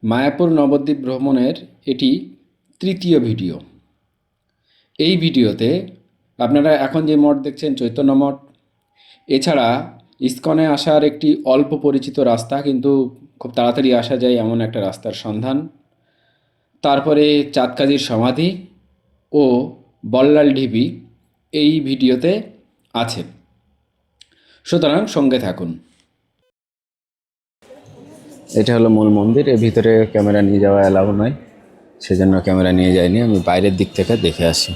মায়াপুর নবদ্বীপ ভ্রমণের এটি তৃতীয় ভিডিও। এই ভিডিওতে আপনারা এখন যে মঠ দেখছেন চৈতন্য মঠ, এছাড়া ইস্কনে আসার একটি অল্প পরিচিত রাস্তা, কিন্তু খুব তাড়াতাড়ি আসা যায় এমন একটা রাস্তার সন্ধান, তারপরে চাঁদকাজির সমাধি ও বল্লাল ঢিবি এই ভিডিওতে আছে। সুতরাং সঙ্গে থাকুন। এটা হলো মূল মন্দির। এর ভিতরে ক্যামেরা নিয়ে যাওয়া অ্যালাউ নয়, সেজন্য ক্যামেরা নিয়ে যাইনি। আমি বাইরের দিক থেকে দেখে আসি।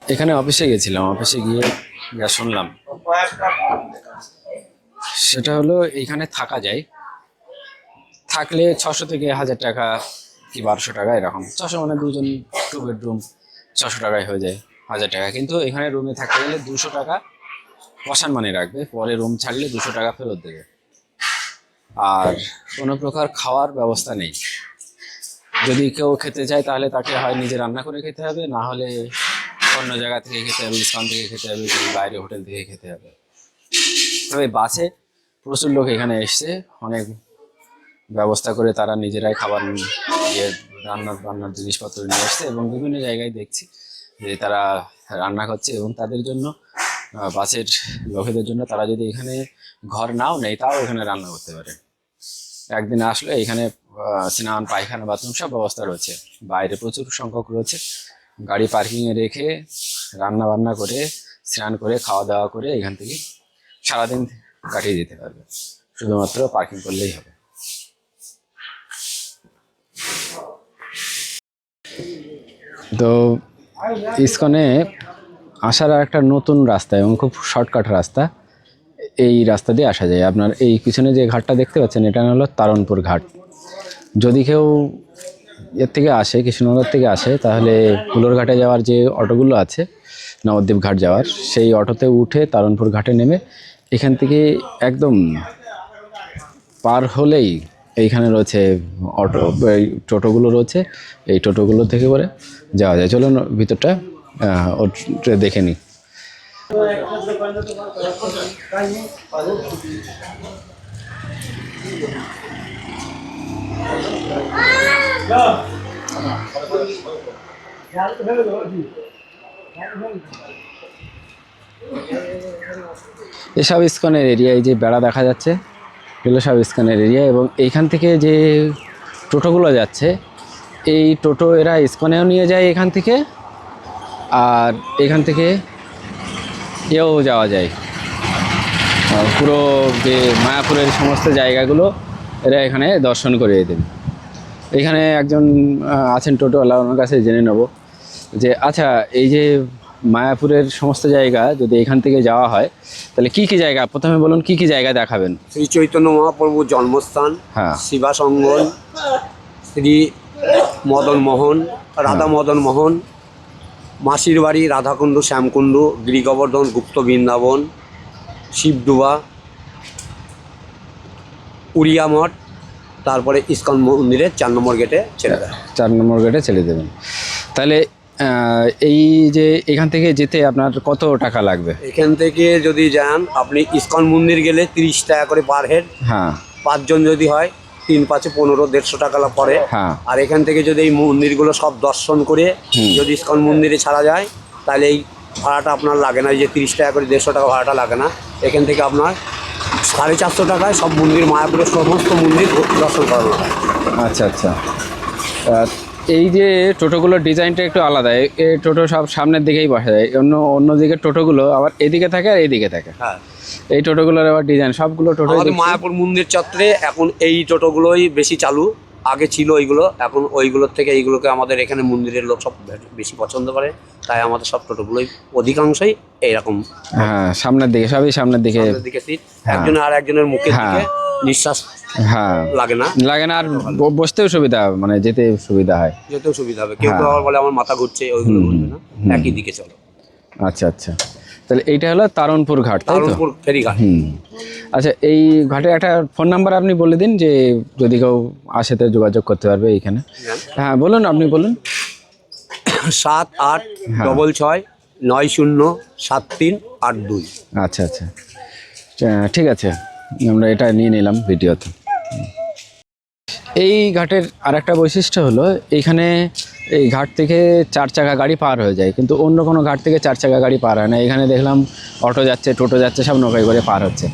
এখানে অফিসে গেছিলাম, অফিসে গিয়ে যা শুনলাম সেটা হলো এইখানে থাকা যায়, থাকলে 600 থেকে 1000 টাকা কি 1200 টাকা এরকম। 600 মানে দুজন, 2 বেডরুম 600 টাকায় হয়ে যায়, 1000 টাকা। কিন্তু এখানে রুমে থাকতে গেলে 200 টাকা পশান মানে রাখবে, পরে রুম ছাড়লে 200 টাকা ফেরত দেবে। আর কোনো প্রকার খাওয়ার ব্যবস্থা নেই। যদি কেউ খেতে চায় তাহলে তাকে হয় নিজে রান্না করে খেতে হবে, না হলে অন্য জায়গা থেকে খেতে হবে, ইস্কন থেকে খেতে হবে, বাইরে হোটেল থেকে খেতে হবে। তবে বাসে প্রচুর লোক এখানে এসছে, অনেক ব্যবস্থা করে তারা নিজেরাই খাবার ইয়ে রান্নার জিনিসপত্র নিয়ে এসছে, এবং বিভিন্ন জায়গায় দেখছি যে তারা রান্না করছে। এবং তাদের জন্য, বাসের লোকেদের জন্য, তারা যদি এখানে ঘর নাও নেই তাও এখানে রান্না করতে পারে। একদিন আসলে এখানে স্নান, পায়খানা, বাথরুম সব ব্যবস্থা রয়েছে। বাইরে প্রচুর সংখ্যক রয়েছে, গাড়ি পার্কিংয়ে রেখে রান্না বান্না করে, স্নান করে, খাওয়া দাওয়া করে এখান থেকে সারাদিন কাটিয়ে দিতে পারবে, শুধুমাত্র পার্কিং করলেই হবে। তো ইস্কনে আসার একটা নতুন রাস্তা এবং খুব শর্টকাট রাস্তা, এই রাস্তা দিয়ে আসা যায়। আপনার এই পিছনে যে ঘাটটা দেখতে পাচ্ছেন, এটা হলো তারণপুর ঘাট। যদি কেউ এর থেকে আসে, কৃষ্ণনগর থেকে আসে, তাহলে কুলোরঘাটে যাওয়ার যে অটোগুলো আছে নবদ্বীপ ঘাট যাওয়ার, সেই অটোতে উঠে তারণপুর ঘাটে নেমে এখান থেকে একদম পার হলেই এইখানে রয়েছে অটো, এই টোটোগুলো রয়েছে। এই টোটোগুলো থেকে করে যাওয়া যায়। চলুন ভিতরটা ওটা দেখে নিই। এসব ইস্কনের এরিয়া, এই যে বেড়া দেখা যাচ্ছে, এগুলো সব ইস্কনের এরিয়া। এবং এইখান থেকে যে টোটোগুলো যাচ্ছে, এই টোটো এরা ইস্কনেও নিয়ে যায় এখান থেকে, আর এখান থেকে এও যাওয়া যায়। পুরো যে মায়াপুরের সমস্ত জায়গাগুলো এরা এখানে দর্শন করিয়ে দেবে। এখানে একজন আছেন টোটোওয়ালা, ওনার কাছে জেনে নেব যে আচ্ছা, এই যে মায়াপুরের সমস্ত জায়গা যদি এখান থেকে যাওয়া হয়, তাহলে কি কি জায়গা, প্রথমে বলুন কি কি জায়গা দেখাবেন? শ্রী চৈতন্য মহাপ্রভুর জন্মস্থান, হ্যাঁ, শিবাসঙ্গন, শ্রী মদন মোহন, রাধা মদন মোহন, মাসির বাড়ি রাধাকুণ্ড, শ্যামকুণ্ড, গিরিগোবর্ধন, গুপ্ত বৃন্দাবন, শিবডুবা, উড়িয়া মঠ, তারপরে ইস্কন মন্দিরের 4 নম্বর গেটে ছেড়ে দেয়। 4 নম্বর গেটে ছেড়ে দেবেন। তাহলে এই যে এখান থেকে যেতে আপনার কত টাকা লাগবে? এখান থেকে যদি যান আপনি ইস্কন মন্দির গেলে 30 টাকা করে পার হেড। হ্যাঁ, 5 জন যদি হয় 3 5 15, 150 টাকা পড়ে। হ্যাঁ। আর এখান থেকে যদি এই মন্দিরগুলো সব দর্শন করে যদি ইস্কন মন্দিরে ছাড়া যায়, তাহলে এই ভাড়াটা আপনার লাগে না, এই যে 30 টাকা করে 150 টাকা ভাড়াটা লাগে না। এখান থেকে আপনার 450 টাকায় সব মন্দির, মায়াপুরের সমস্ত মন্দির দর্শন করানো হয়। আচ্ছা আচ্ছা। এই যে টোটোগুলোর ডিজাইনটা একটু আলাদা। এই টোটো সব সামনের দিকেই বসা যায়, অন্য দিকের টোটোগুলো আবার এদিকে থাকে আর এইদিকে থাকে। হ্যাঁ, এই টোটোগুলোর আবার ডিজাইন, সবগুলো টোটো আমাদের মায়াপুর মন্দির চত্বরে এখন এই টোটোগুলোই বেশি চালু। আগে ছিল ওইগুলো, এখন ওইগুলোর থেকে এইগুলোকে আমাদের এখানে মন্দিরের লোক সব বেশি পছন্দ করে, তাই আমাদের সব টোটোগুলোই অধিকাংশই এইরকম। হ্যাঁ, সামনের দিকে, সবই সামনের দিকে। সিট, একজনের আর একজনের মুখের দিকে, নিঃশ্বাস হ্যাঁ লাগে না, আর বসতেও সুবিধা, মানে যেতে সুবিধা হয়, যেতেও সুবিধা হবে। কেউ আবার বলে আমার মাথা ঘুরছে, ওইগুলো বলবে না, একই দিকে চলো। আচ্ছা আচ্ছা। তাহলে এইটা হলো তারণপুর ঘাট, তাই তো? তারণপুর ফেরিঘাট। আচ্ছা, এই ঘাটে একটা ফোন নাম্বার আপনি বলে দিন, যে যদি কেউ আসে তো যোগাযোগ করতে পারবে এইখানে। হ্যাঁ বলুন, আপনি বলুন। 7866907382। আচ্ছা আচ্ছা, ঠিক আছে, আমরা এটা নিয়ে নিলাম ভিডিওতে। এই ঘাটের আরেকটা বৈশিষ্ট্য হলো এইখানে এই ঘাট থেকে 4 চাকা গাড়ি পার হয়ে যায়, কিন্তু অন্য কোনো ঘাট থেকে 4 চাকা গাড়ি পার হয় না। এখানে দেখলাম অটো যাচ্ছে, টোটো যাচ্ছে, সব নৌকায় করে পার হচ্ছে।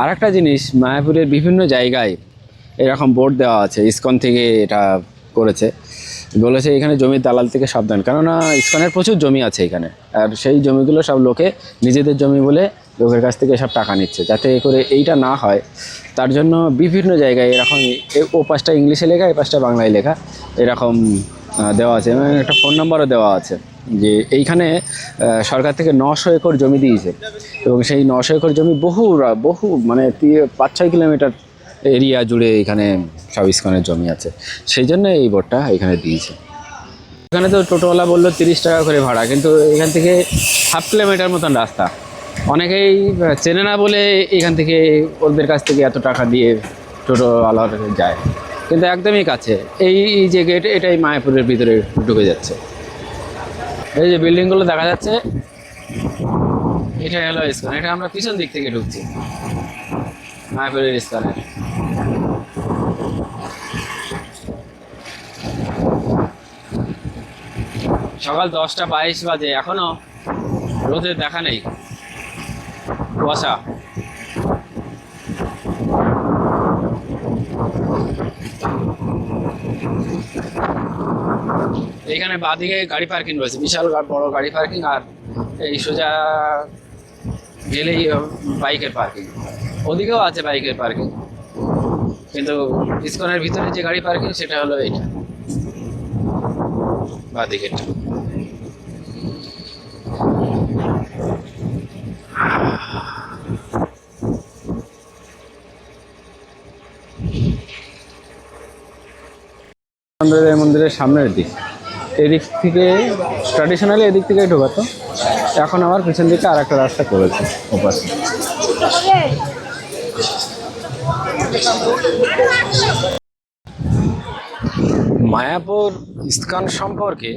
আর একটা জিনিস, মায়াপুরের বিভিন্ন জায়গায় এরকম বোর্ড দেওয়া আছে, ইসকন থেকে এটা করেছে, বলেছে এখানে জমির দালাল থেকে সাবধান, কেননা ইসকনের প্রচুর জমি আছে এখানে, আর সেই জমিগুলো সব লোকে নিজেদের জমি বলে লোকের কাছ থেকে সব টাকা নিচ্ছে। যাতে করে এইটা না হয় তার জন্য বিভিন্ন জায়গায় এরকম ও পাশটা ইংলিশে লেখা, এই পাশটা বাংলায় লেখা, এরকম দেওয়া আছে, এবং একটা ফোন নাম্বারও দেওয়া আছে যে এইখানে সরকার থেকে 900 একর জমি দিয়েছে, এবং সেই 900 একর জমি বহু মানে 5-6 কিলোমিটার এরিয়া জুড়ে এখানে সব ইসকনের জমি আছে, সেই জন্য এই বোর্ডটা এখানে দিয়েছে। এখানে তো টোটোওয়ালা বললো 30 টাকা করে ভাড়া, কিন্তু এখান থেকে 1/2 কিলোমিটার মতন রাস্তা, অনেকেই চেনে না বলে এখান থেকে ওদের কাছ থেকে এত টাকা দিয়ে টোটোওয়ালা যায়, কিন্তু একদমই কাছে। এই যে গেট, এটাই মায়াপুরের ভিতরে ঢুকে যাচ্ছে। এই যে বিল্ডিংগুলো দেখা যাচ্ছে, এটা হলো ইসকন। এটা আমরা পিছন দিক থেকে ঢুকছি মায়াপুরের ইসকনে। সকাল 10টা 22 বাজে, এখনো রোদের দেখা নেই, কুয়াশা। এখানে বাঁদিকে গাড়ি পার্কিং রয়েছে, বিশাল বড় গাড়ি পার্কিং, আর এই সোজা গেলেই বাইকের পার্কিং। ওদিকেও আছে বাইকের পার্কিং, কিন্তু ইসকনের ভিতরে যে গাড়ি পার্কিং সেটা হলো এইটা বাঁদিকেরটা। মন্দিরের সামনের দিক, এদিক থেকে ট্র্যাডিশনালি এদিক থেকে ঢোকাতো, এখন আবার পিছন দিকে আর একটা রাস্তা করেছে ওপাশে। মায়াপুর ইসকন সম্পর্কে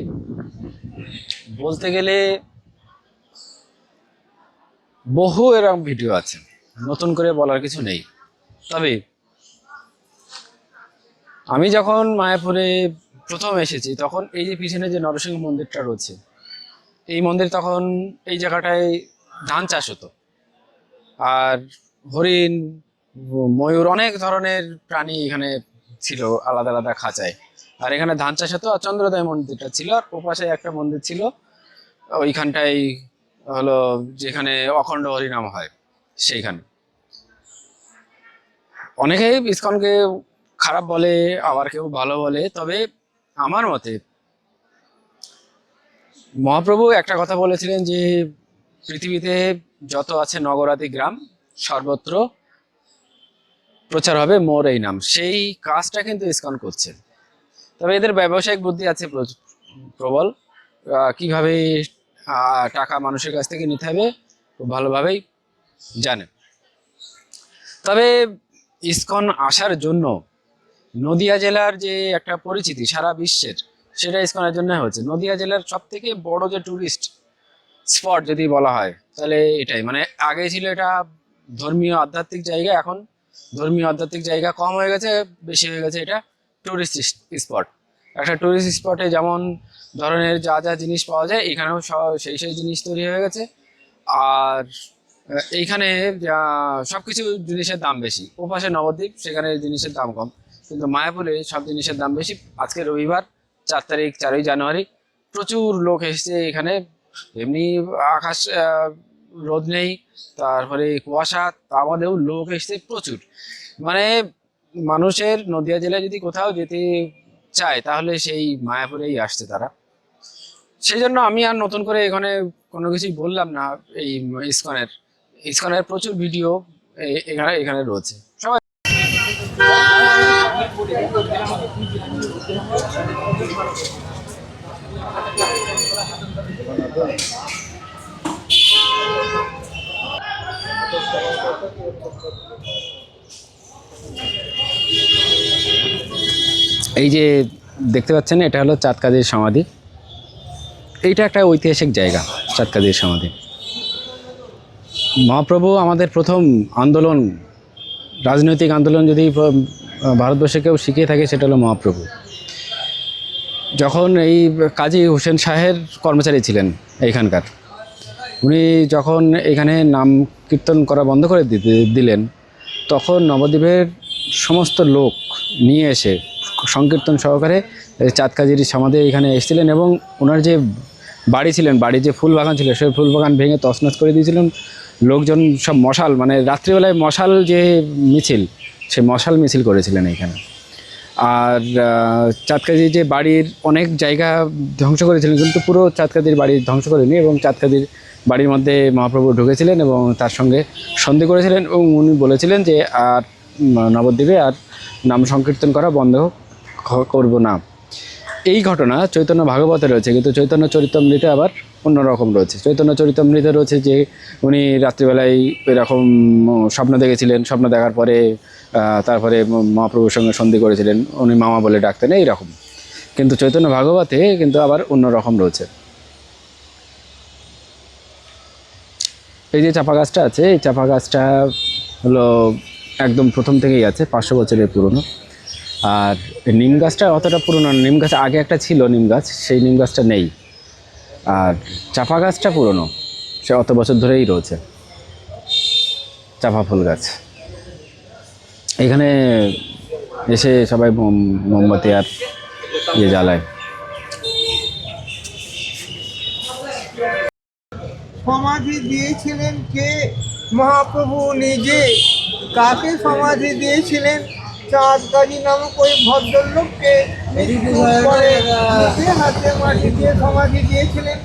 বলতে গেলে বহু এরকম ভিডিও আছে, নতুন করে বলার কিছু নেই। তবে আমি যখন মায়াপুরে প্রথম এসেছি, তখন এই যে পিছনে যে নরসিংহ মন্দিরটা রয়েছে, এই মন্দির, তখন এই জায়গাটায় ধান চাষ হতো, আর হরিণ, ময়ূর, অনেক ধরনের প্রাণী এখানে ছিল আলাদা আলাদা খাঁচায়। আর এখানে ধান চাষ হতো, আর চন্দ্রোদয় মন্দিরটা ছিল, আর ওপাশে একটা মন্দির ছিল ওইখানটাই হলো যেখানে অখণ্ড হরিনাম হয় সেইখানে। অনেকেই ইসকনকে খারাপ বলে, আবার কেউ ভালো বলে, তবে আমার মতে মহাপ্রভু একটা কথা বলেছিলেন যে পৃথিবীতে যত আছে নগরাদি গ্রাম, সর্বত্র প্রচার হবে মোর এই নাম। সেই কাজটা কিন্তু ইসকন করছে। তবে এদের ব্যবসায়িক বুদ্ধি আছে প্রবল, কিভাবে টাকা মানুষের কাছ থেকে নিতে হবে খুব ভালোভাবেই জানে। তবে ইসকন আসার জন্য নদিয়া জেলার যে একটা পরিচিতি সারা বিশ্বের, সেটা ইসকনের জন্য হচ্ছে। নদিয়া জেলার সব থেকে বড় যে ট্যুরিস্ট স্পট যদি বলা হয়, তাহলে এটাই। মানে আগে ছিল এটা ধর্মীয় আধ্যাত্মিক জায়গা, এখন ধর্মীয় আধ্যাত্মিক জায়গা কম হয়ে গেছে, বেশি হয়ে গেছে এটা ট্যুরিস্ট স্পট। একটা ট্যুরিস্ট স্পটে যেমন ধরনের যা যা জিনিস পাওয়া যায়, এখানেও সেই জিনিস তৈরি হয়ে গেছে। আর এইখানে সবকিছু জিনিসের দাম বেশি। ওপাশে নবদ্বীপ, সেখানে জিনিসের দাম কম, কিন্তু মায়াপুরে সব জিনিসের দাম বেশি। আজকে রবিবার, 4 তারিখ, 4ই জানুয়ারি, প্রচুর লোক এসেছে এখানে। এমনি আকাশ রোদ নেই, তারপরে কুয়াশা, তা বাদেও লোক এসেছে প্রচুর। মানে মানুষের নদিয়া জেলায় যদি কোথাও যেতে চায়, তাহলে সেই মায়াপুরেই আসছে তারা। সেই জন্য আমি আর নতুন করে এখানে কোনো কিছুই বললাম না। এই ইসকনের প্রচুর ভিডিও এখানে রয়েছে। সবাই এই যে দেখতে পাচ্ছেন, এটা হলো চাঁদকাজির সমাধি। এইটা একটা ঐতিহাসিক জায়গা, চাঁদকাজির সমাধি। মহাপ্রভু আমাদের প্রথম আন্দোলন, রাজনৈতিক আন্দোলন যদি ভারতবর্ষে কেউ শিখিয়ে থাকে সেটা হলো মহাপ্রভু। যখন এই কাজী হোসেন শাহের কর্মচারী ছিলেন এইখানকার, উনি যখন এখানে নাম কীর্তন করা বন্ধ করে দিলেন, তখন নবদ্বীপের সমস্ত লোক নিয়ে এসে সংকীর্তন সহকারে চাঁদ কাজীর সমাধি এখানে এসেছিলেন এবং ওনার যে বাড়ি ছিলেন, বাড়ির যে ফুল বাগান ছিল সেই ফুল বাগান ভেঙে তছনছ করে দিয়েছিলেন। লোকজন সব মশাল, মানে রাত্রিবেলায় মশাল যে মিছিল, সে মশাল মিছিল করেছিলেন এইখানে। আর চাঁদ কাজীর যে বাড়ির অনেক জায়গা ধ্বংস করেছিলেন, কিন্তু পুরো চাঁদ কাজীর বাড়ি ধ্বংস করেনি এবং চাঁদ কাজীর বাড়ির মধ্যে মহাপ্রভু ঢুকেছিলেন এবং তার সঙ্গে সন্ধি করেছিলেন এবং উনি বলেছিলেন যে আর নবদ্বীপে আর নাম সংকীর্তন করা বন্ধ করব না। এই ঘটনা চৈতন্য ভাগবতে রয়েছে, কিন্তু চৈতন্য চরিতামৃতে আবার অন্যরকম রয়েছে। চৈতন্য চরিতামৃতে রয়েছে যে উনি রাত্রিবেলায় এরকম স্বপ্ন দেখেছিলেন, স্বপ্ন দেখার পরে তারপরে মহাপ্রভুর সঙ্গে সন্ধি করেছিলেন, উনি মামা বলে ডাকতেন এইরকম। কিন্তু চৈতন্য ভাগবতে কিন্তু আবার অন্যরকম রয়েছে। এই যে চাপা গাছটা আছে, এই চাপা গাছটা হলো একদম প্রথম থেকেই আছে, 500 বছরের পুরনো। আর নিম গাছটা অতটা পুরনো না, নিম গাছ আগে একটা ছিল নিম গাছ, সেই নিম গাছটা নেই। আর চাপা গাছটা পুরনো, সে অত বছর ধরেই রয়েছে, চাপা ফুল গাছ। এখানে এসে সবাই মোমবাতি আর ইয়ে জ্বালায়। সমাধি দিয়েছিলেন কে? মহাপ্রভু নিজে। কাকে সমাধি দিয়েছিলেন? চাঁদ কাজী নামক ওই ভদ্রলোককে মৃত্যুর পরে নিজে হাতে মাটি দিয়ে সমাধি দিয়েছিলেন।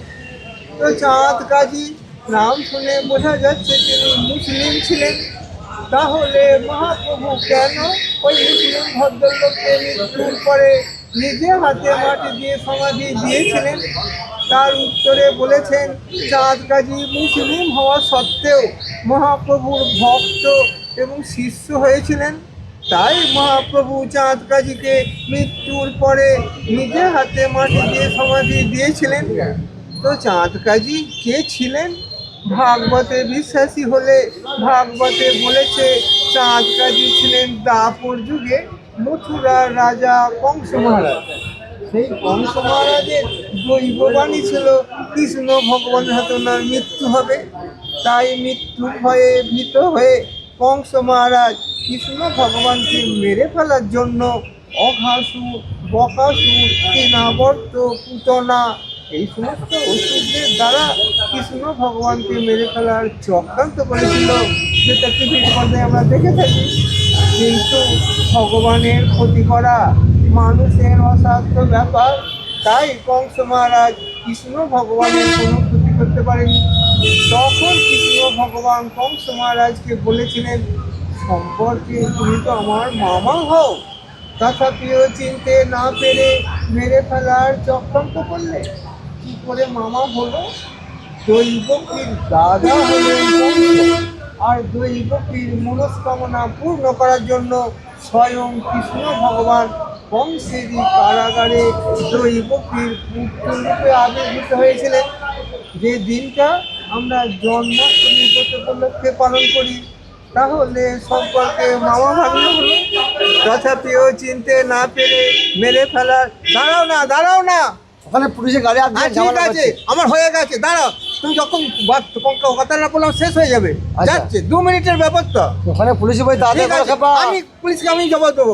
তো চাঁদ কাজী নাম শুনে বোঝা যাচ্ছে তিনি মুসলিম ছিলেন। তাহলে মহাপ্রভু কেন ওই মুসলিম ভদ্রলোককে মৃত্যুর পরে নিজে হাতে মাটি দিয়ে সমাধি দিয়েছিলেন? তার উত্তরে বলেছেন, চাঁদ কাজী মুসলিম হওয়া সত্ত্বেও মহাপ্রভুর ভক্ত এবং শিষ্য হয়েছিলেন। তাই মহাপ্রভু চাঁদ কাজীকে মৃত্যুর পরে নিজে হাতে মাটি দিয়ে সমাধি দিয়েছিলেন। তো চাঁদ কাজী কে ছিলেন? ভাগবতে বিশ্বাসী হলে ভাগবতে বলেছে চাঁদ কাজী ছিলেন দাপর যুগে মথুরার রাজা কংস মহারাজ। সেই কংস মহারাজের দৈববাণী ছিল কৃষ্ণ ভগবানের হাতে ওনার মৃত্যু হবে। তাই মৃত্যুর ভয়ে ভীত হয়ে কংস মহারাজ কৃষ্ণ ভগবানকে মেরে ফেলার জন্য অঘাসুর, বকাসুর, কেনাবর্ত, পুতনা এই সমস্ত অসুরদের দ্বারা কৃষ্ণ ভগবানকে মেরে ফেলার চক্রান্ত করেছিল, যেটা টিভির পর্দায় আমরা দেখে থাকি। কিন্তু ভগবানের ক্ষতি করা মানুষের অসাধ্য ব্যাপার, তাই কংস মহারাজ কৃষ্ণ ভগবানের কোনো ক্ষতি করতে পারেনি। তখন কৃষ্ণ ভগবান কংস মহারাজকে বলেছিলেন, সম্পর্কে তুমি তো আমার মামা হও, তথাপিও চিনতে না পেরে মেরে ফেলার চক্রান্ত করলে। কি করে মামা হলো? দৈবকীর দাদা হলেন কংস, আর দৈবকীর মনস্কামনা পূর্ণ করার জন্য স্বয়ং কৃষ্ণ ভগবান কংসেরই কারাগারে দৈবকীর পুত্ররূপে আবির্ভূত হয়েছিলেন। যে দিনটা আমরা জন্মাষ্টমী উপলক্ষে পালন করি, তাহলে সম্পর্কে মামা ভাগ্নে হলো। তথাপিও চিনতে না পেরে মেরে ফেলার। দাঁড়াও না, দাঁড়াও না, ওখানে পুলিশের গাড়ি আসবে, ঠিক আছে, আমার হয়ে গেছে, দাঁড়াও। তুমি যখন কথা না বললাম শেষ হয়ে যাবে, যাচ্ছে 2 মিনিটের ব্যাপার তো। ওখানে পুলিশে বই ঠিক আছে, আমি পুলিশকে আমি জবাব দেবো।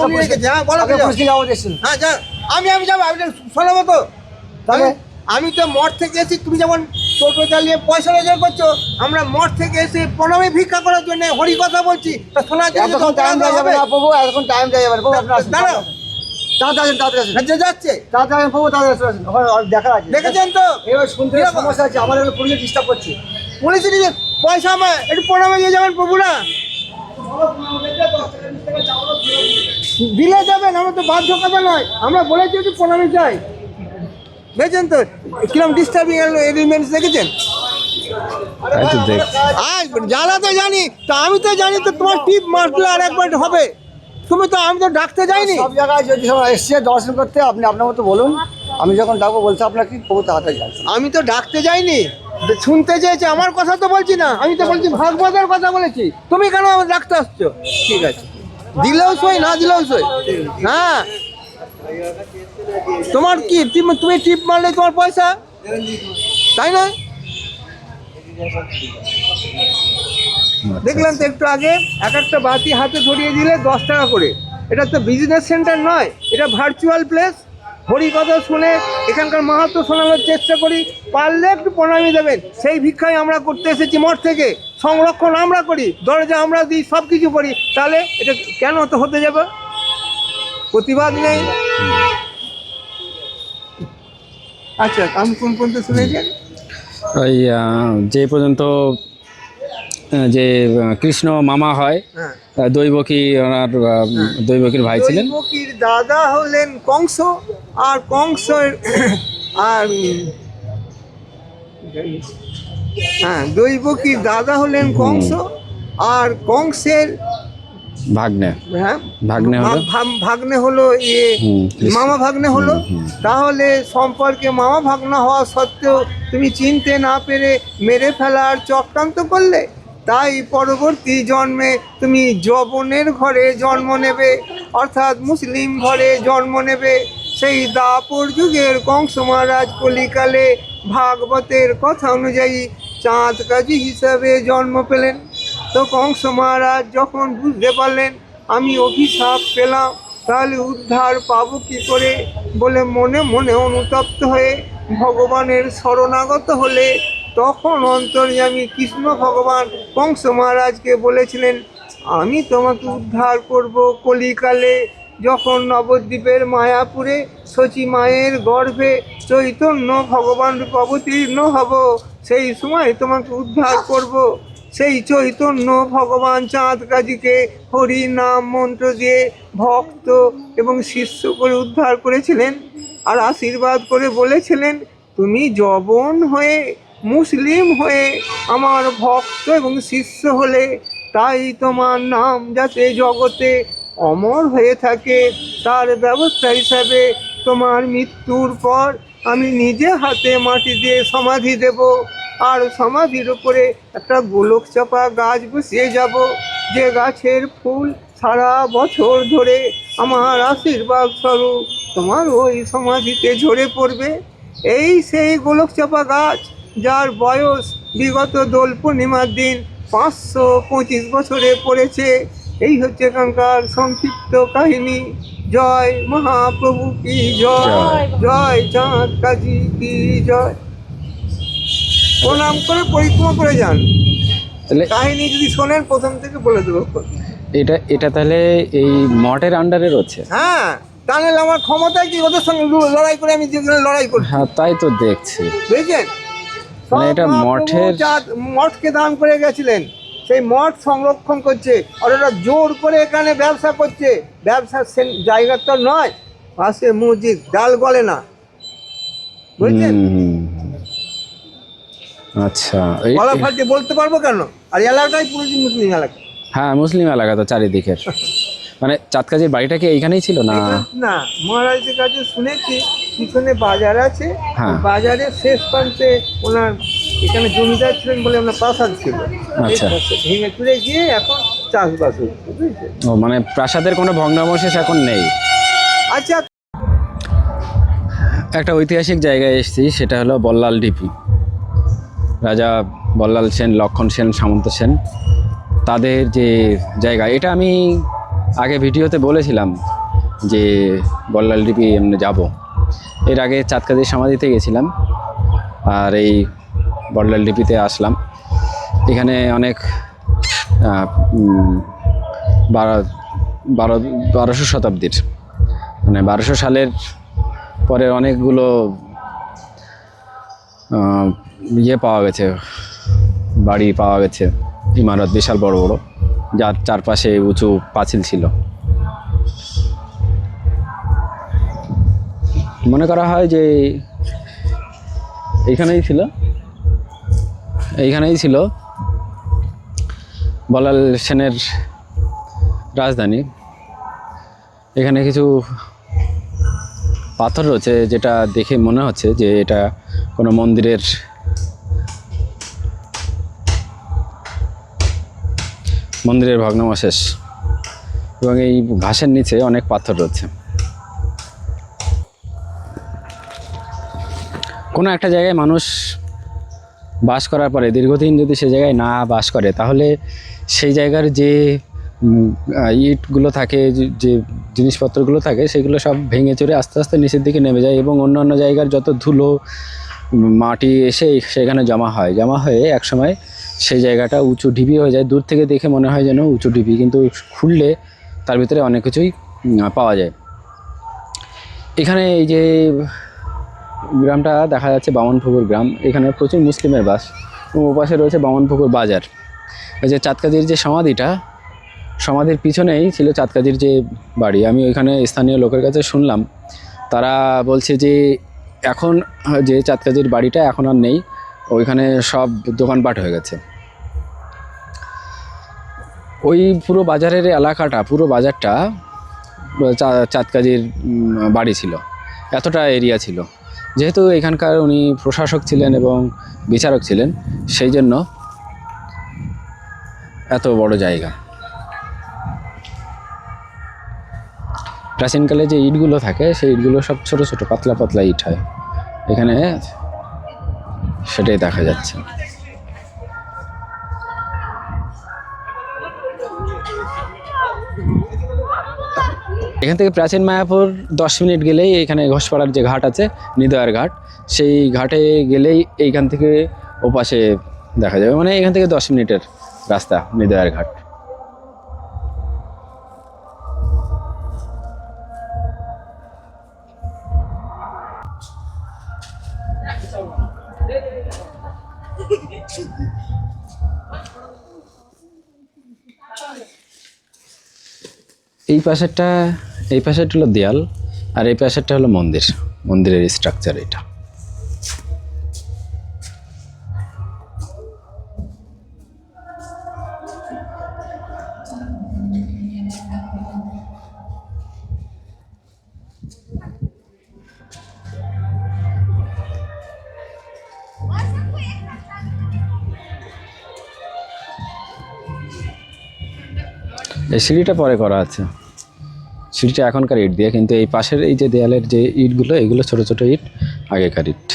উনি রেখেছে, হ্যাঁ বলো তো যাও। হ্যাঁ যা, আমি যাবো, আমি শোনাবো তো। আমি তো মঠ থেকে এসেছি, তুমি যেমন টোটো চালিয়ে পয়সা রোজগার করছো, আমরা মঠ থেকে এসে প্রণামে ভিক্ষা করার জন্য হরি কথা বলছি। তা শোনার জন্য টাইম দেওয়া যাবে না প্রভু, এখন টাইম দেওয়া যাবে না। দাঁড়াও, যাচ্ছে দেখেছেন তো, এবার শুনতে সমস্যা আছে, আমাদের পুলিশে ডিস্টার্ব করছে। পুলিশে পয়সা আমার একটু প্রণামে দিয়ে যাবেন প্রভুরা, দিলে যাবেন, আমরা তো বাধ্যকতা নয়, আমরা বলেছি একটু প্রণামে যাই। দেখেছেন তো কিরকম ডিস্টার্বিং এলিমেন্টস দেখেছেন। জ্বালা তো জানি, তা আমি তো জানি তো তোমার টিপ মারলে আর একবার হবে। তুমি তো, আমি তো ডাকতে যাইনি। সব জায়গায় যদি সবাই এসছে দর্শন করতে, আপনি আপনার মতো বলুন, আমি যখন ডাকবো বলছে আপনার কি প্রভু তাড়াতাড়ি যাচ্ছে। আমি তো ডাকতে যাইনি, শুনতে চেয়েছি, আমার কথা তো বলছি না, আমি তো বলছি ভাগবতের কথা বলেছি। তুমি কেন আমার ডাকতে আসছো? ঠিক আছে, দিলেও সই, না দিলেও সই। হ্যাঁ, তোমার কি তুমি টিপ মারলে তোমার পয়সা, তাই না? দেখলাম তো একটু আগে এক একটা বাতি হাতে ধরিয়ে দিলে 10 টাকা করে। এটা তো বিজনেস সেন্টার নয়, এটা ভার্চুয়াল প্লেস। হরি কথা শুনে এখানকার মাহাত্ম্য শোনানোর চেষ্টা করি, পারলে একটু প্রণামী দেবেন। সেই ভিক্ষাই আমরা করতে এসেছি মঠ থেকে, সংরক্ষণ আমরা করি, দরজা আমরা দিই, সব কিছু করি। তাহলে এটা কেন তো হতে যাবে? প্রতিবাদ নেই। আচ্ছা, আমি কোন পর্যন্ত শুনেছেন? ওই যে পর্যন্ত যে কৃষ্ণ মামা হয়, হ্যাঁ, দৈবকী ওনার দৈবকীর ভাই ছিলেন। দৈবকীর দাদা হলেন কংস, আর কংসের আর হ্যাঁ, দৈবকীর দাদা হলেন কংস, আর কংসের ভাগ্নে, হ্যাঁ ভাগ্নে হলো ভাগ্নে হলো কৃষ্ণ। মামা ভাগ্নে হলো। তাহলে সম্পর্কে মামা ভাগ্না হওয়া সত্ত্বেও তুমি চিনতে না পেরে মেরে ফেলার চক্রান্ত করলে। তাই পরবর্তী জন্মে তুমি যবনের ঘরে জন্ম নেবে, অর্থাৎ মুসলিম ঘরে জন্ম নেবে। সেই দাপর যুগের কংস মহারাজ কলিকালে ভাগবতের কথা অনুযায়ী চাঁদ কাজী হিসাবে জন্ম পেলেন। তো কংস মহারাজ যখন বুঝতে পারলেন আমি অভিশাপ পেলাম, তাহলে উদ্ধার পাবো কী করে বলে মনে মনে অনুতপ্ত হয়ে ভগবানের শরণাগত হলে, তখন অন্তর্যামী কৃষ্ণ ভগবান কংস মহারাজকে বলেছিলেন আমি তোমাকে উদ্ধার করব কলিকালে। যখন নবদ্বীপের মায়াপুরে শচী মায়ের গর্ভে চৈতন্য ভগবান রূপে অবতীর্ণ হব, সেই সময় তোমাকে উদ্ধার করব। সেই চৈতন্য ভগবান চাঁদ কাজীকে হরি নাম মন্ত্র দিয়ে ভক্ত এবং শিষ্য করে উদ্ধার করেছিলেন, আর আশীর্বাদ করে বলেছিলেন তুমি যবন হয়ে মুসলিম হয়ে আমার ভক্ত এবং শিষ্য হলে, তাই তোমার নাম যাতে জগতে অমর হয়ে থাকে, তার ব্যবস্থা হিসাবে তোমার মৃত্যুর পর আমি নিজে হাতে মাটি দিয়ে সমাধি দেব, আর সমাধির উপরে একটা গোলক চাপা গাছ বসিয়ে যাব, যে গাছের ফুল সারা বছর ধরে আমার আশীর্বাদ স্বরূপ তোমার ওই সমাধিতে ঝরে পড়বে। এই সেই গোলক চাপা গাছ, যার বয়স বিগত দোল পূর্ণিমার দিন 525 বছরে পড়েছে। এই হচ্ছে এখানকার সংক্ষিপ্ত কাহিনী। জয় মহাপ্রভু কি জয়, জয় চাঁদ কাজী কি জয়। প্রণাম করে পরিক্রমা করে যান। তাহলে কাহিনী যদি শোনেন প্রথম থেকে বলে দেবো। এটা এটা তাহলে এই মঠের আন্ডারে রয়েছে? হ্যাঁ, তাহলে আমার ক্ষমতায় কি ওদের সঙ্গে লড়াই করে আমি যেখানে লড়াই করি? হ্যাঁ, তাই তো দেখছি। বুঝেছেন? মানে এটা মঠের, মঠকে দান করে গেছিলেন, সেই মঠ সংরক্ষণ করছে, আর ওরা জোর করে এখানে ব্যবসা করছে। ব্যবসার জায়গা তো নয়, পাশে মসজিদ, ডাল গলে না। বুঝছেন? আচ্ছা, গলা ফাটিয়ে বলতে পারবো কেন? আর এলাকাটাই পুরো মুসলিম এলাকা। হ্যাঁ, মুসলিম এলাকা তো চারিদিকের। মানে চাঁদকাজির বাড়িটা কি এইখানেই ছিল না? না, মহারাজের কাছে শুনেছি পিছনে বাজার আছে, হ্যাঁ। বাজারের শেষ প্রান্তে ওনার এখানে জমিদার ছিলেন বলে ওনার প্রাসাদ ছিল। আচ্ছা। ভেঙে চুরে গিয়ে এখন চাষবাস হচ্ছে, বুঝেছেন? ও, মানে প্রাসাদের কোনো ভগ্নাবশেষ এখন নেই। আচ্ছা, একটা ঐতিহাসিক জায়গায় এসেছি, সেটা হলো বল্লাল ডিপি। রাজা বল্লাল সেন, লক্ষণ সেন, সামন্ত সেন, তাদের যে জায়গা, এটা আমি আগে ভিডিওতে বলেছিলাম যে বল্লাল ডিপি এমনি যাব। এর আগে চাঁদকাজির সমাধিতে গেছিলাম, আর এই বল্লাল ডিপিতে আসলাম। এখানে অনেক 1200 শতাব্দীর, মানে 1200 সালের পরে অনেকগুলো ইয়ে পাওয়া গেছে, বাড়ি পাওয়া গেছে, ইমারত বিশাল বড় বড়, যার চারপাশে উঁচু পাঁচিল ছিল। মনে করা হয় যে এইখানেই ছিল বল্লাল সেনের রাজধানী। এখানে কিছু পাথর রয়েছে, যেটা দেখে মনে হচ্ছে যে এটা কোনো মন্দিরের ভগ্নাবশেষ। এবং এই ঘাসের নিচে অনেক পাথর রয়েছে। কোনো একটা জায়গায় মানুষ বাস করার পরে দীর্ঘদিন যদি সে জায়গায় না বাস করে, তাহলে সেই জায়গার যে ইটগুলো থাকে, যে জিনিসপত্রগুলো থাকে, সেগুলো সব ভেঙে চুরে আস্তে আস্তে নিচের দিকে নেমে যায় এবং অন্যান্য জায়গার যত ধুলো মাটি এসে সেখানে জমা হয়ে একসময় সেই জায়গাটা উঁচু ঢিবি হয়ে যায়। দূর থেকে দেখে মনে হয় যেন উঁচু ঢিবি, কিন্তু খুললে তার ভিতরে অনেক কিছুই পাওয়া যায়। এখানে এই যে গ্রামটা দেখা যাচ্ছে বামনপুকুর গ্রাম, এখানে প্রচুর মুসলিমের বাস এবং ওপাশে রয়েছে বামনপুকুর বাজার। এই যে চাঁদকাজির যে সমাধির পিছনেই ছিল চাঁদকাজির যে বাড়ি। আমি ওইখানে স্থানীয় লোকের কাছে শুনলাম, তারা বলছে যে এখন যে চাঁদকাজির বাড়িটা এখন আর নেই, ওইখানে সব দোকানপাট হয়ে গেছে। ওই পুরো বাজারের এলাকাটা, পুরো বাজারটা চাঁদকাজির বাড়ি ছিল, এতটা এরিয়া ছিল। যেহেতু এখানকার উনি প্রশাসক ছিলেন এবং বিচারক ছিলেন, সেই জন্য এত বড় জায়গা। প্রাচীনকালে যে ইটগুলো থাকে, সেই ইটগুলো সব ছোট ছোট পাতলা পাতলা ইট হয়, এখানে সেটাই দেখা যাচ্ছে। এখান থেকে প্রাচীন মায়াপুর 10 মিনিট গেলেই এখানে ঘোষপাড়ার যে ঘাট আছে, নিদয়ার ঘাট, সেই ঘাটে গেলেই এইখান থেকে ওপাশে দেখা যাবে। মানে এখান থেকে 10 মিনিটের রাস্তা নিদয়ার ঘাট। এই পাশেরটা হলো দেয়াল, আর এই পাশেরটা হলো মন্দিরের স্ট্রাকচার। এটা এই সিঁড়িটা পরে করা আছে, সিঁড়িটা এখনকার ইট দিয়ে, কিন্তু এই পাশের এই যে দেয়ালের যে ইটগুলো, এগুলো ছোট ছোট ইট, আগেকার ইট।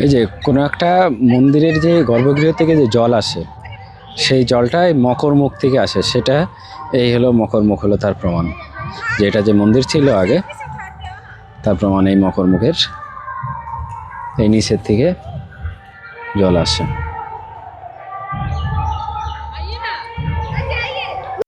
এই যে কোনো একটা মন্দিরের যে গর্ভগৃহ থেকে যে জল আসে, সেই জলটাই মকর মুখ থেকে আসে, সেটা এই হলো মকর মুখ, হলো তার প্রমাণ যে এটা যে মন্দির ছিল আগে, তার প্রমাণ এই মকর মুখের এই নিচের থেকে জল আসে।